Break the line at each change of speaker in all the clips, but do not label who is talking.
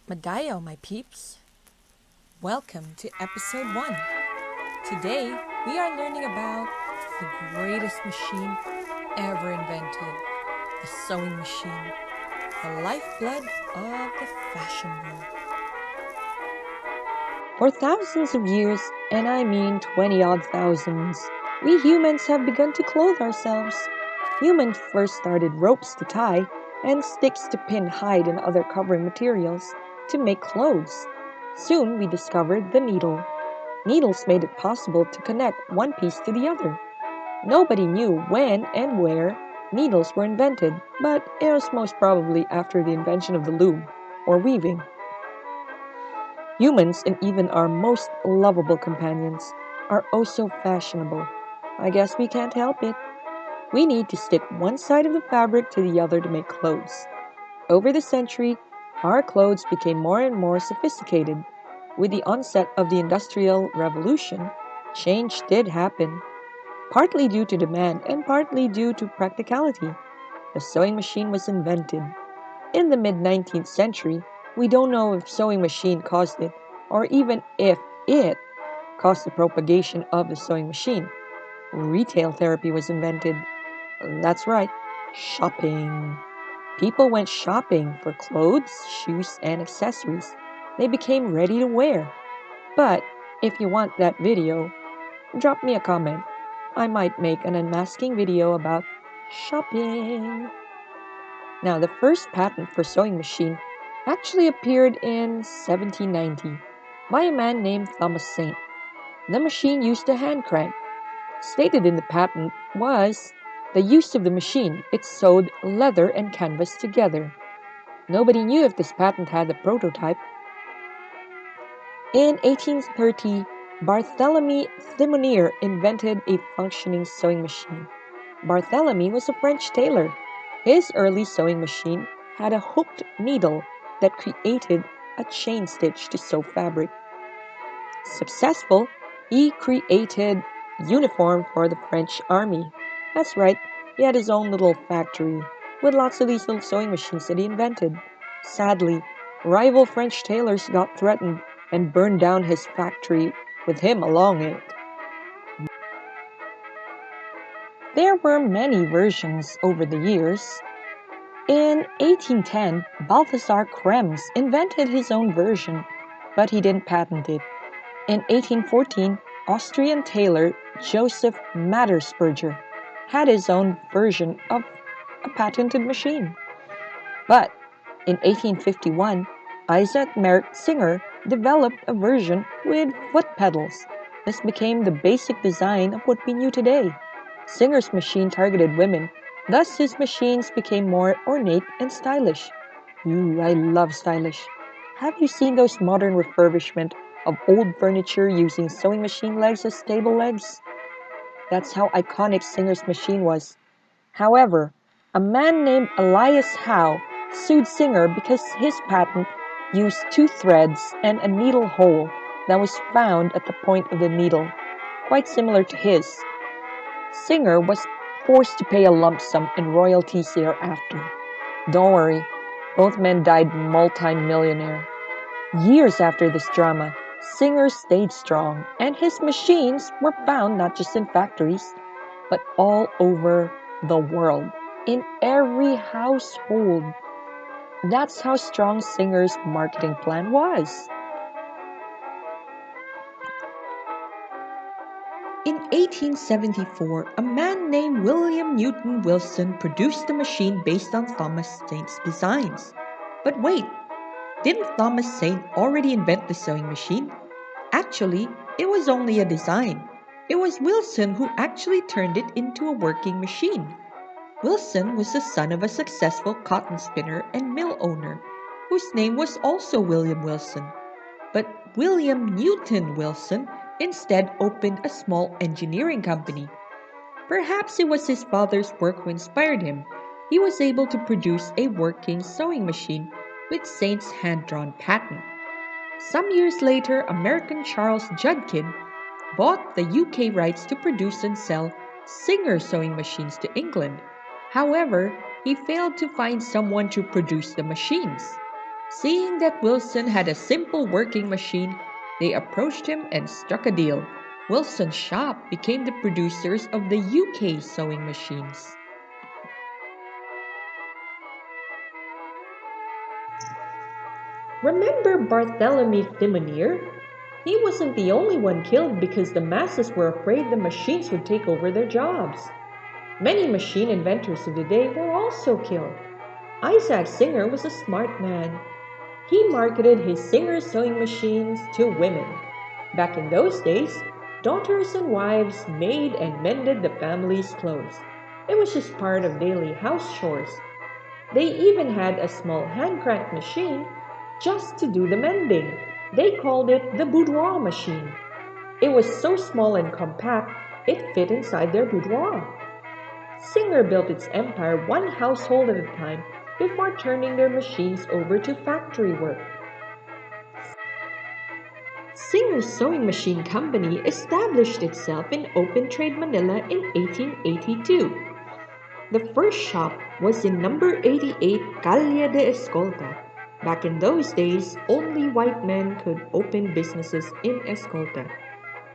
Madayaw, my peeps. Welcome to episode 1. Today, we are learning about the greatest machine ever invented, the sewing machine, the lifeblood of the fashion world.
For thousands of years, and I mean 20-odd thousands, we humans have begun to clothe ourselves. Humans first started ropes to tie and sticks to pin hide and other covering materials to make clothes. Soon we discovered the needle. Needles made it possible to connect one piece to the other. Nobody knew when and where needles were invented, but it was most probably after the invention of the loom, or weaving. Humans, and even our most lovable companions, are oh so fashionable. I guess we can't help it. We need to stick one side of the fabric to the other to make clothes. Over the century, our clothes became more and more sophisticated. With the onset of the Industrial Revolution, change did happen, partly due to demand and partly due to practicality. The sewing machine was invented. In the mid-19th century, we don't know if sewing machine caused it, or even if it caused the propagation of the sewing machine. Retail therapy was invented. That's right, shopping. People went shopping for clothes, shoes, and accessories. They became ready to wear. But if you want that video, drop me a comment. I might make an unmasking video about shopping. Now, the first patent for sewing machine actually appeared in 1790 by a man named Thomas Saint. The machine used a hand crank. Stated in the patent was the use of the machine. It sewed leather and canvas together. Nobody knew if this patent had a prototype. In 1830, Barthélemy Thimonier invented a functioning sewing machine. Barthélemy was a French tailor. His early sewing machine had a hooked needle that created a chain stitch to sew fabric. Successful, he created uniform for the French army. That's right, he had his own little factory with lots of these little sewing machines that he invented. Sadly, rival French tailors got threatened and burned down his factory with him along it. There were many versions over the years. In 1810, Balthasar Krems invented his own version, but he didn't patent it. In 1814, Austrian tailor Joseph Mattersperger had his own version of a patented machine. But in 1851, Isaac Merritt Singer developed a version with foot pedals. This became the basic design of what we knew today. Singer's machine targeted women, thus his machines became more ornate and stylish. Ooh, I love stylish. Have you seen those modern refurbishment of old furniture using sewing machine legs as table legs? That's how iconic Singer's machine was. However, a man named Elias Howe sued Singer because his patent used 2 threads and a needle hole that was found at the point of the needle, quite similar to his. Singer was forced to pay a lump sum and royalties thereafter. Don't worry, both men died multi-millionaire. Years after this drama, Singer stayed strong, and his machines were found not just in factories, but all over the world, in every household. That's how strong Singer's marketing plan was. In 1874, a man named William Newton Wilson produced a machine based on Thomas Saint's designs. But wait, didn't Thomas Saint already invent the sewing machine? Actually, it was only a design. It was Wilson who actually turned it into a working machine. Wilson was the son of a successful cotton spinner and mill owner, whose name was also William Wilson. But William Newton Wilson instead opened a small engineering company. Perhaps it was his father's work who inspired him. He was able to produce a working sewing machine with Saint's hand-drawn patent. Some years later, American Charles Judkin bought the UK rights to produce and sell Singer sewing machines to England. However, he failed to find someone to produce the machines. Seeing that Wilson had a simple working machine, they approached him and struck a deal. Wilson's shop became the producers of the UK sewing machines. Remember Bartholomew Thimonier? He wasn't the only one killed because the masses were afraid the machines would take over their jobs. Many machine inventors of the day were also killed. Isaac Singer was a smart man. He marketed his Singer sewing machines to women. Back in those days, daughters and wives made and mended the family's clothes. It was just part of daily house chores. They even had a small hand crank machine just to do the mending. They called it the boudoir machine. It was so small and compact, it fit inside their boudoir. Singer built its empire one household at a time before turning their machines over to factory work. Singer's Sewing Machine Company established itself in Open Trade Manila in 1882. The first shop was in number 88 Calle de Escolta. Back in those days, only white men could open businesses in Escolta.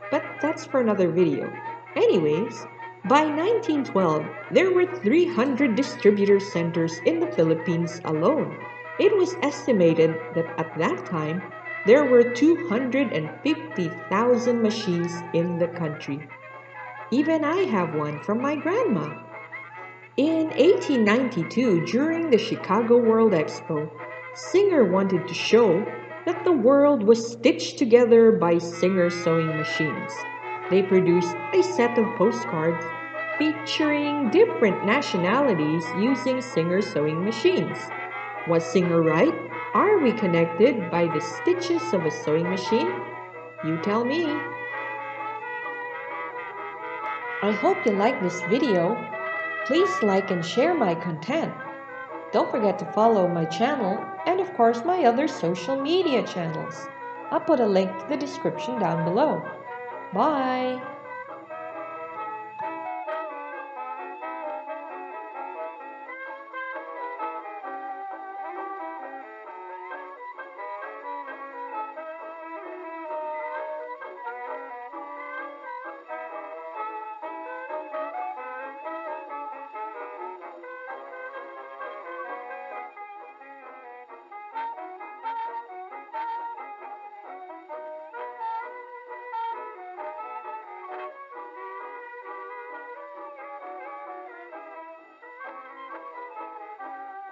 But that's for another video. Anyways, by 1912, there were 300 distributor centers in the Philippines alone. It was estimated that at that time, there were 250,000 machines in the country. Even I have one from my grandma. In 1892, during the Chicago World Expo, Singer wanted to show that the world was stitched together by Singer sewing machines. They produced a set of postcards featuring different nationalities using Singer sewing machines. Was Singer right? Are we connected by the stitches of a sewing machine? You tell me. I hope you like this video. Please like and share my content. Don't forget to follow my channel and of course my other social media channels. I'll put a link to the description down below. Bye!